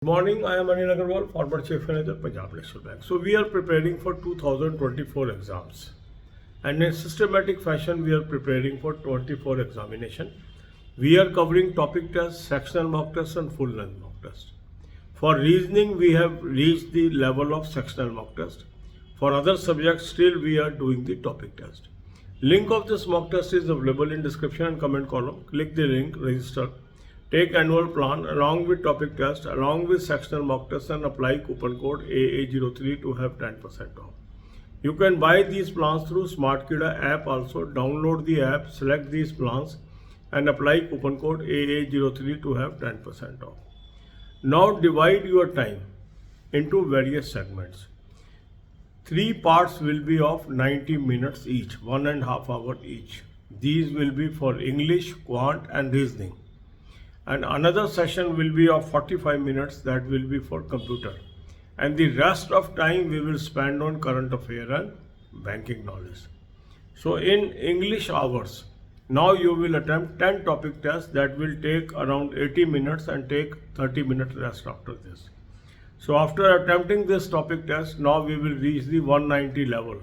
Good morning, I am Anil Agarwal, former Chief Manager, Punjab National Bank. So we are preparing for 2024 exams, and in systematic fashion we are preparing for 24 examination. We are covering topic tests, sectional mock tests and full length mock test. For reasoning we have reached the level of sectional mock test. For other subjects still we are doing the topic test. Link of this mock test is available in description and comment column. Click the link, register. Take annual plan along with topic test, along with sectional mock test, and apply coupon code AA03 to have 10% off. You can buy these plans through SmartKida app also. Download the app, select these plans and apply coupon code AA03 to have 10% off. Now divide your time into various segments. 3 parts will be of 90 minutes each, 1.5 hours each. These will be for English, quant and reasoning. And another session will be of 45 minutes, that will be for computer, and the rest of time we will spend on current affair and banking knowledge. So in English hours, now you will attempt 10 topic tests that will take around 80 minutes and take 30 minutes rest after this. So after attempting this topic test, now we will reach the 190 level.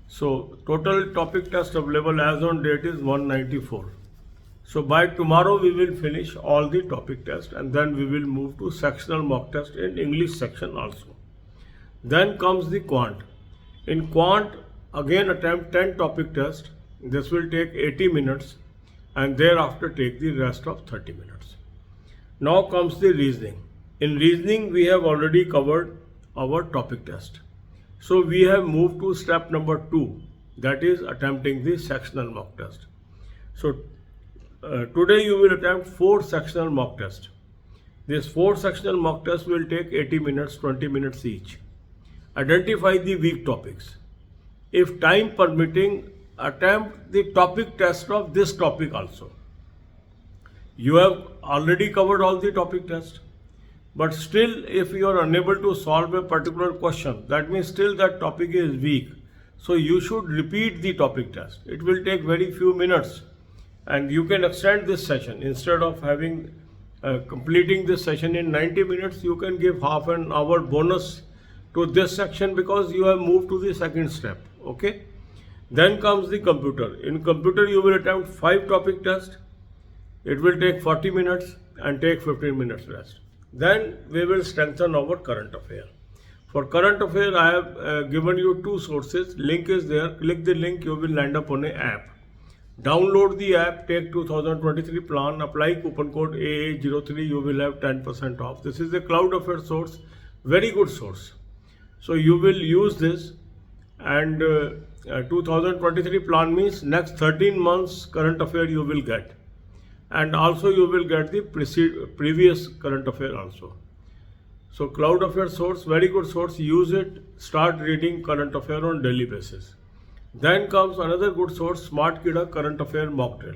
So total topic test available as on date is 194. So by tomorrow we will finish all the topic test, and then we will move to sectional mock test in English section also. Then comes the quant. In quant, again attempt 10 topic test. This will take 80 minutes and thereafter take the rest of 30 minutes. Now comes the reasoning. In reasoning we have already covered our topic test. So we have moved to step number 2, that is attempting the sectional mock test. So today you will attempt 4 sectional mock tests. This 4 sectional mock tests will take 80 minutes, 20 minutes each. Identify the weak topics. If time permitting, attempt the topic test of this topic also. You have already covered all the topic tests, but still if you are unable to solve a particular question, that means still that topic is weak. So you should repeat the topic test. It will take very few minutes. And you can extend this session. Instead of having completing this session in 90 minutes, you can give half an hour bonus to this section because you have moved to the second step. Okay. Then comes the computer. In computer, you will attempt 5 topic tests. It will take 40 minutes and take 15 minutes rest. Then we will strengthen our current affair. For current affair, I have given you 2 sources. Link is there. Click the link. You will land up on an app. Download the app, take 2023 plan, apply coupon code AA03, you will have 10% off. This is a cloud affair source, very good source. So you will use this, and 2023 plan means next 13 months current affair you will get. And also you will get the previous current affair also. So cloud affair source, very good source, use it, start reading current affair on daily basis. Then comes another good source, SmartKida current affair mock drill.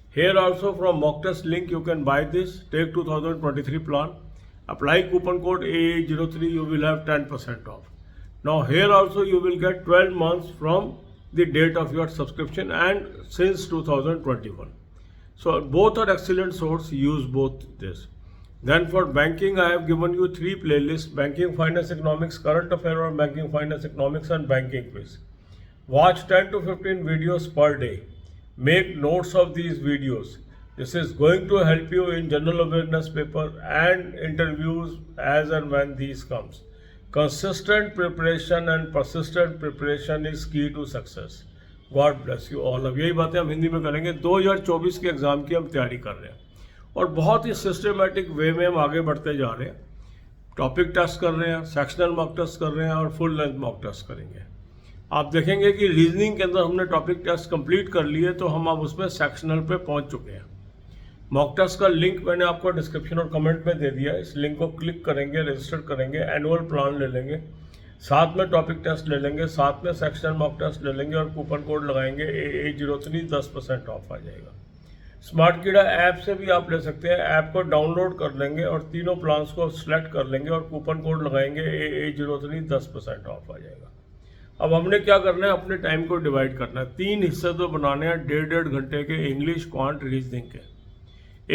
Here also from mock test link you can buy this, take 2023 plan, apply coupon code AA03, you will have 10% off. Now here also you will get 12 months from the date of your subscription and since 2021. So both are excellent source, use both this. Then for banking I have given you 3 playlists, banking finance economics, current affair on banking finance economics and banking quiz. Watch 10 to 15 videos per day. Make notes of these videos. This is going to help you in general awareness paper and interviews as and when these comes. Consistent preparation and persistent preparation is key to success. God bless you all. अब यही बातें हम हिंदी में करेंगे. 2024 के exam की हम तैयारी कर रहे हैं और बहुत ही सिस्टमेटिक वे में हम आगे बढ़ते जा रहे हैं. टॉपिक टेस्ट कर रहे हैं, सेक्शनल मॉक टेस्ट कर रहे हैं और फुल लेंथ मॉक टेस्ट करेंगे. आप देखेंगे कि रीजनिंग के अंदर हमने टॉपिक टेस्ट कंप्लीट कर लिए, तो हम अब उसमें सेक्शनल पे पहुंच चुके हैं. मॉक टेस्ट का लिंक मैंने आपको डिस्क्रिप्शन और कमेंट में दे दिया. इस लिंक को क्लिक करेंगे, रजिस्टर करेंगे, एनुअल प्लान ले लेंगे, साथ में टॉपिक टेस्ट ले लेंगे, साथ में सेक्शनल मॉक टेस्ट ले लेंगे और कूपन कोड लगाएंगे AA03, 10% ऑफ आ जाएगा. SmartKida ऐप से भी आप ले सकते हैं. ऐप को डाउनलोड कर लेंगे और तीनों प्लान्स को सिलेक्ट कर लेंगे और कूपन कोड लगाएंगे AA03, 10% ऑफ आ जाएगा. अब हमने क्या करना है, अपने टाइम को डिवाइड करना है. 3 हिस्से तो बनाने हैं 1.5 घंटे के इंग्लिश, क्वांट, रीजनिंग के.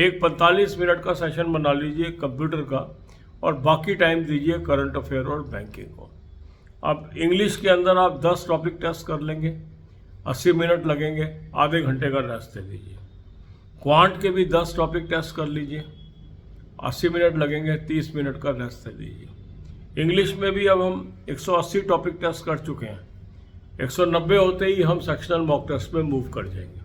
एक 45 मिनट का सेशन बना लीजिए कंप्यूटर का और बाकी टाइम दीजिए करंट अफेयर और बैंकिंग को। अब इंग्लिश के अंदर आप 10 टॉपिक टेस्ट कर लेंगे, 80 मिनट लगेंगे, आधे घंटे का रेस्ट दे दीजिए। क्वांट के भी 10 टॉपिक टेस्ट कर लीजिए, 80 मिनट लगेंगे, 30 मिनट का रेस्ट दे दीजिए। इंग्लिश में भी अब हम 180 टॉपिक टेस्ट कर चुके हैं, 190 होते ही हम सेक्शनल मॉक टेस्ट में मूव कर जाएंगे।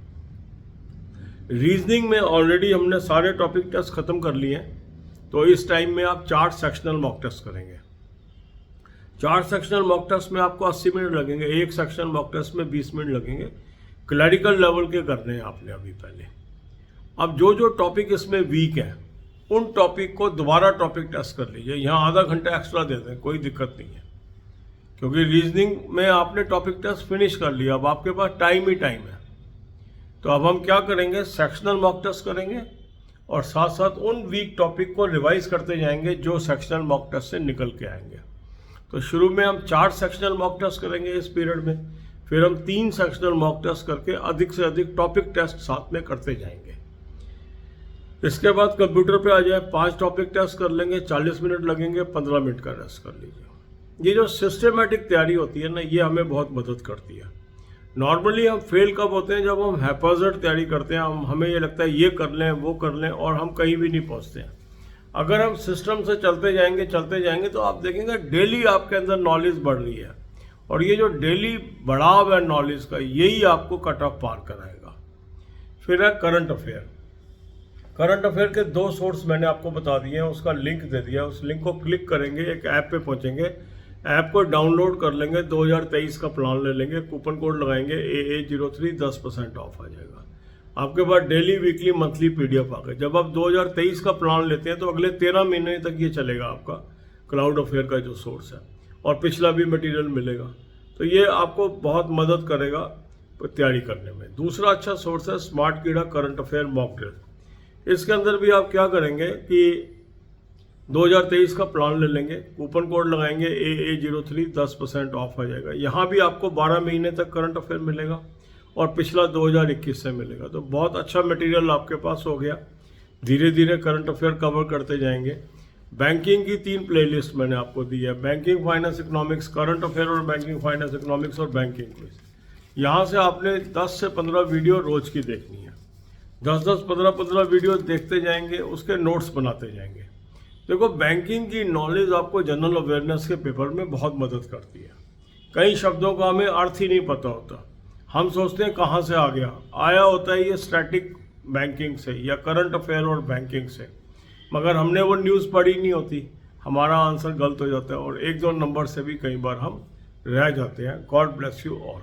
रीजनिंग में ऑलरेडी हमने सारे टॉपिक टेस्ट खत्म कर लिए हैं, तो इस टाइम में आप 4 सेक्शनल मॉक टेस्ट करेंगे। 4 सेक्शनल मॉक टेस्ट में आपको 80 मिनट लगेंगे, एक सेक्शनल मॉक टेस्ट में 20 मिनट लगेंगे। क्लैरिकल लेवल के करने हैं आपने अभी पहले। अब जो जो टॉपिक इसमें वीक है उन टॉपिक को दोबारा टॉपिक टेस्ट कर लीजिए। यहाँ आधा घंटा एक्स्ट्रा दे दें, कोई दिक्कत नहीं है, क्योंकि रीजनिंग में आपने टॉपिक टेस्ट फिनिश कर लिया, अब आपके पास टाइम ही टाइम है। तो अब हम क्या करेंगे, सेक्शनल मॉक टेस्ट करेंगे और साथ साथ उन वीक टॉपिक को रिवाइज करते जाएंगे जो सेक्शनल मॉक टेस्ट से निकल के आएंगे। तो शुरू में हम 4 सेक्शनल मॉक टेस्ट करेंगे इस पीरियड में, फिर हम 3 सेक्शनल मॉक टेस्ट करके अधिक से अधिक टॉपिक टेस्ट साथ में करते जाएंगे। इसके बाद कंप्यूटर पे आ जाए, 5 टॉपिक टेस्ट कर लेंगे, 40 मिनट लगेंगे, 15 मिनट का रेस्ट कर लीजिए। ये जो सिस्टमेटिक तैयारी होती है ना, ये हमें बहुत मदद करती है। नॉर्मली हम फेल कब होते हैं, जब हम हैप्पैज़र्ड तैयारी करते हैं, हमें ये लगता है ये कर लें वो कर लें और हम कहीं भी नहीं पहुंचते हैं। अगर हम सिस्टम से चलते जाएंगे तो आप देखेंगे डेली आपके अंदर नॉलेज बढ़ रही है, और ये जो डेली बढ़ाव है नॉलेज का, यही आपको कट ऑफ पार कराएगा। फिर है करंट अफेयर। करंट अफेयर के 2 सोर्स मैंने आपको बता दिए हैं, उसका लिंक दे दिया। उस लिंक को क्लिक करेंगे, एक ऐप पे पहुंचेंगे, ऐप को डाउनलोड कर लेंगे, 2023 का प्लान ले लेंगे, कूपन कोड लगाएंगे AA03, 10% ऑफ आ जाएगा। आपके पास डेली वीकली मंथली PDF आ गए। जब आप 2023 का प्लान लेते हैं तो अगले 13 महीने तक ये चलेगा आपका क्लाउड अफेयर का जो सोर्स है, और पिछला भी मटेरियल मिलेगा। तो ये आपको बहुत मदद करेगा तैयारी करने में। दूसरा अच्छा सोर्स है स्मार्ट कीड़ा करंट अफेयर मॉक ड्रिल। इसके अंदर भी आप क्या करेंगे कि 2023 का प्लान ले लेंगे, कूपन कोड लगाएंगे AA03, 10% ऑफ आ जाएगा। यहाँ भी आपको 12 महीने तक करंट अफेयर मिलेगा और पिछला 2021 से मिलेगा। तो बहुत अच्छा मटेरियल आपके पास हो गया। धीरे धीरे करंट अफेयर कवर करते जाएंगे। बैंकिंग की 3 प्लेलिस्ट मैंने आपको दी है, banking finance economics, current affair और बैंकिंग फाइनेंस इकोनॉमिक्स और बैंकिंग क्विज। यहाँ से आपने 10 से 15 वीडियो रोज की देखनी है। 10-10, 15-15 वीडियो देखते जाएंगे, उसके नोट्स बनाते जाएंगे। देखो, बैंकिंग की नॉलेज आपको जनरल अवेयरनेस के पेपर में बहुत मदद करती है। कई शब्दों का हमें अर्थ ही नहीं पता होता, हम सोचते हैं कहाँ से आ गया, आया होता है ये स्टैटिक बैंकिंग से या करंट अफेयर और बैंकिंग से, मगर हमने वो न्यूज़ पढ़ी नहीं होती, हमारा आंसर गलत हो जाता है और 1-2 नंबर से भी कई बार हम रह जाते हैं। God bless you all.